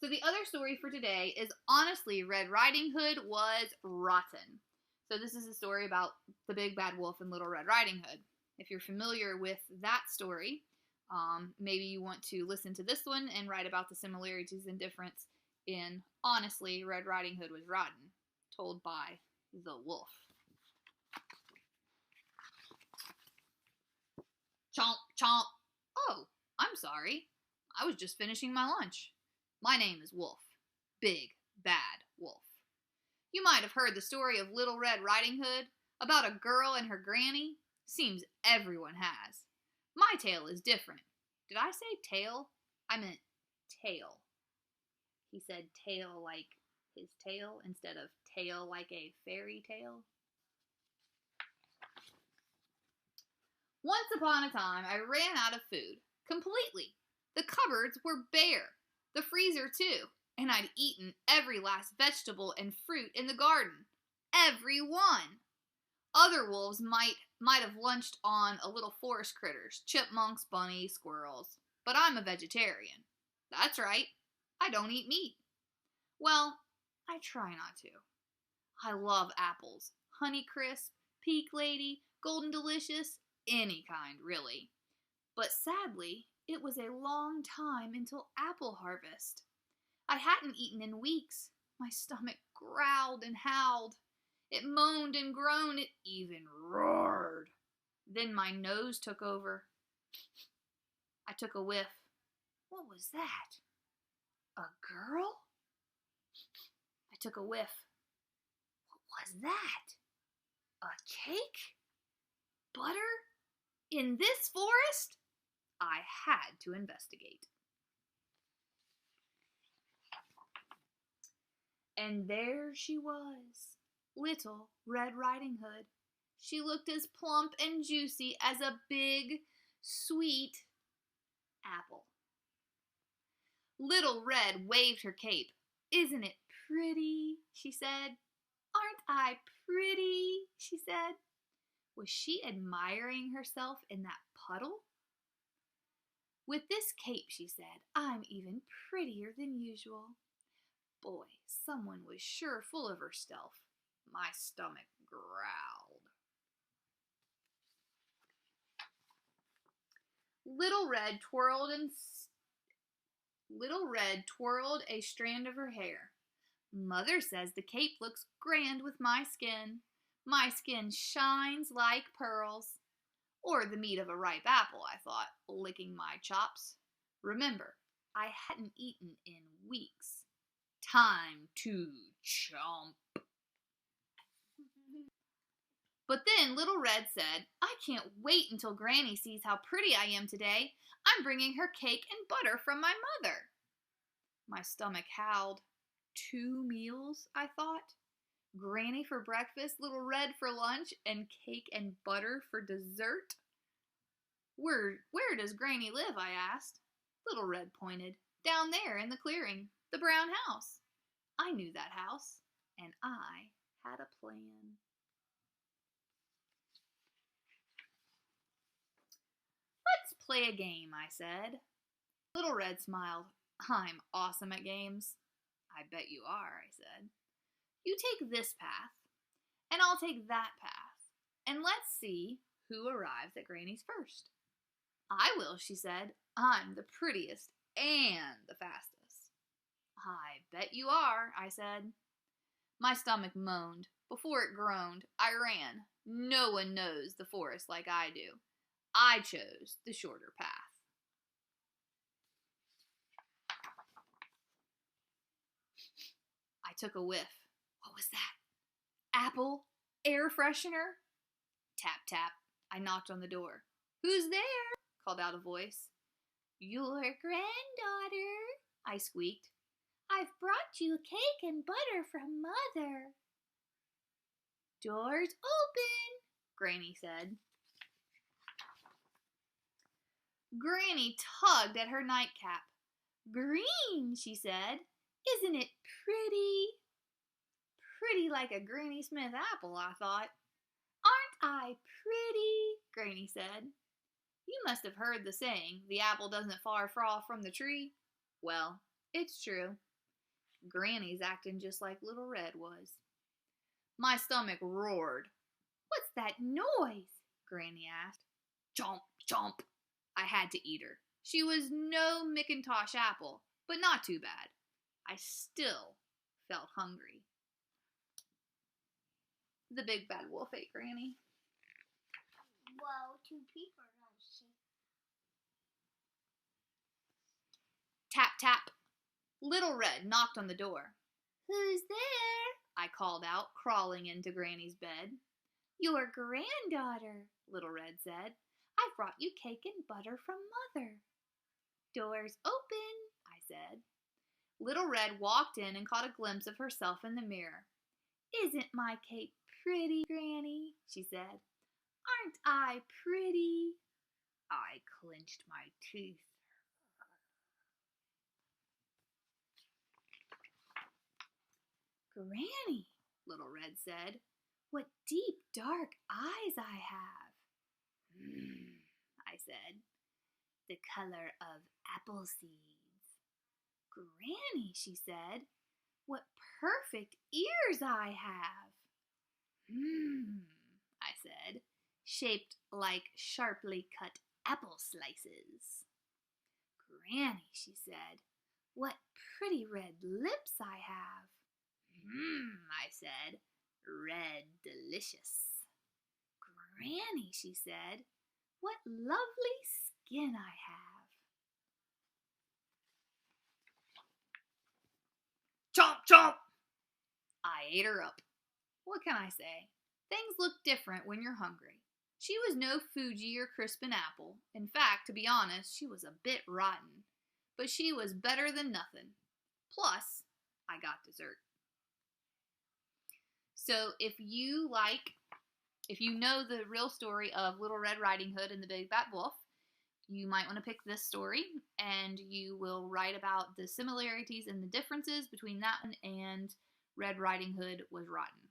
So the other story for today is honestly, Red Riding Hood was rotten. So this is a story about the big bad wolf and Little Red Riding Hood. If you're familiar with that story, maybe you want to listen to this one and write about the similarities and difference in honestly, Red Riding Hood was rotten, told by the wolf. Chomp, chomp. Oh, I'm sorry. I was just finishing my lunch. My name is Wolf. Big, bad wolf. You might have heard the story of Little Red Riding Hood, about a girl and her granny. Seems everyone has. My tale is different. Did I say tail? I meant tail. He said tail like his tail instead of tail like a fairy tale. Once upon a time, I ran out of food. Completely. The cupboards were bare. The freezer, too. And I'd eaten every last vegetable and fruit in the garden. Every one. Other wolves might have lunched on a little forest critters, chipmunks, bunnies, squirrels. But I'm a vegetarian. That's right. I don't eat meat. Well, I try not to. I love apples. Honeycrisp, Peak Lady, Golden Delicious, any kind, really. But sadly, it was a long time until apple harvest. I hadn't eaten in weeks. My stomach growled and howled. It moaned and groaned. It even roared. Then my nose took over. I took a whiff. What was that? A girl? I took a whiff. What was that? A cake? Butter? In this forest? I had to investigate. And there she was, Little Red Riding Hood. She looked as plump and juicy as a big, sweet apple. Little Red waved her cape. Isn't it pretty? She said. Aren't I pretty? She said. Was she admiring herself in that puddle? With this cape, she said, I'm even prettier than usual. Boy, someone was sure full of herself. My stomach growled. Little Red twirled a strand of her hair. Mother says the cape looks grand with my skin. My skin shines like pearls. Or the meat of a ripe apple, I thought, licking my chops. Remember, I hadn't eaten in weeks. Time to chomp. But then Little Red said, I can't wait until Granny sees how pretty I am today. I'm bringing her cake and butter from my mother. My stomach howled. 2 meals, I thought. Granny for breakfast, Little Red for lunch, and cake and butter for dessert? Where does Granny live, I asked. Little Red pointed. Down there in the clearing, the brown house. I knew that house, and I had a plan. Let's play a game, I said. Little Red smiled. I'm awesome at games. I bet you are, I said. You take this path, and I'll take that path, and let's see who arrives at Granny's first. I will, she said. I'm the prettiest and the fastest. I bet you are, I said. My stomach moaned. Before it groaned, I ran. No one knows the forest like I do. I chose the shorter path. I took a whiff. What was that? Apple? Air freshener? Tap, tap. I knocked on the door. Who's there? Called out a voice. Your granddaughter, I squeaked. I've brought you cake and butter from Mother. Doors open, Granny said. Granny tugged at her nightcap. Green, she said. Isn't it pretty? Pretty like a Granny Smith apple, I thought. Aren't I pretty? Granny said. You must have heard the saying, the apple doesn't far fall from the tree. Well, it's true. Granny's acting just like Little Red was. My stomach roared. What's that noise? Granny asked. Chomp, chomp. I had to eat her. She was no McIntosh apple, but not too bad. I still felt hungry. The big bad wolf ate Granny. Well, 2 people are sick. Tap, tap. Little Red knocked on the door. Who's there? I called out, crawling into Granny's bed. Your granddaughter, Little Red said. I've brought you cake and butter from Mother. Doors open, I said. Little Red walked in and caught a glimpse of herself in the mirror. Isn't my cake pretty, Granny? She said. Aren't I pretty? I clenched my teeth. Granny, Little Red said, what deep, dark eyes I have. I said. The color of apple seeds. Granny, she said, what perfect ears I have. I said, shaped like sharply cut apple slices. Granny, she said, what pretty red lips I have. I said, red delicious. Granny, she said, what lovely skin I have. Chomp, chomp! I ate her up. What can I say? Things look different when you're hungry. She was no Fuji or Crispin apple. In fact, to be honest, she was a bit rotten. But she was better than nothing. Plus, I got dessert. So if you know the real story of Little Red Riding Hood and the Big Bad Wolf, you might want to pick this story, and you will write about the similarities and the differences between that one and Red Riding Hood Was Rotten.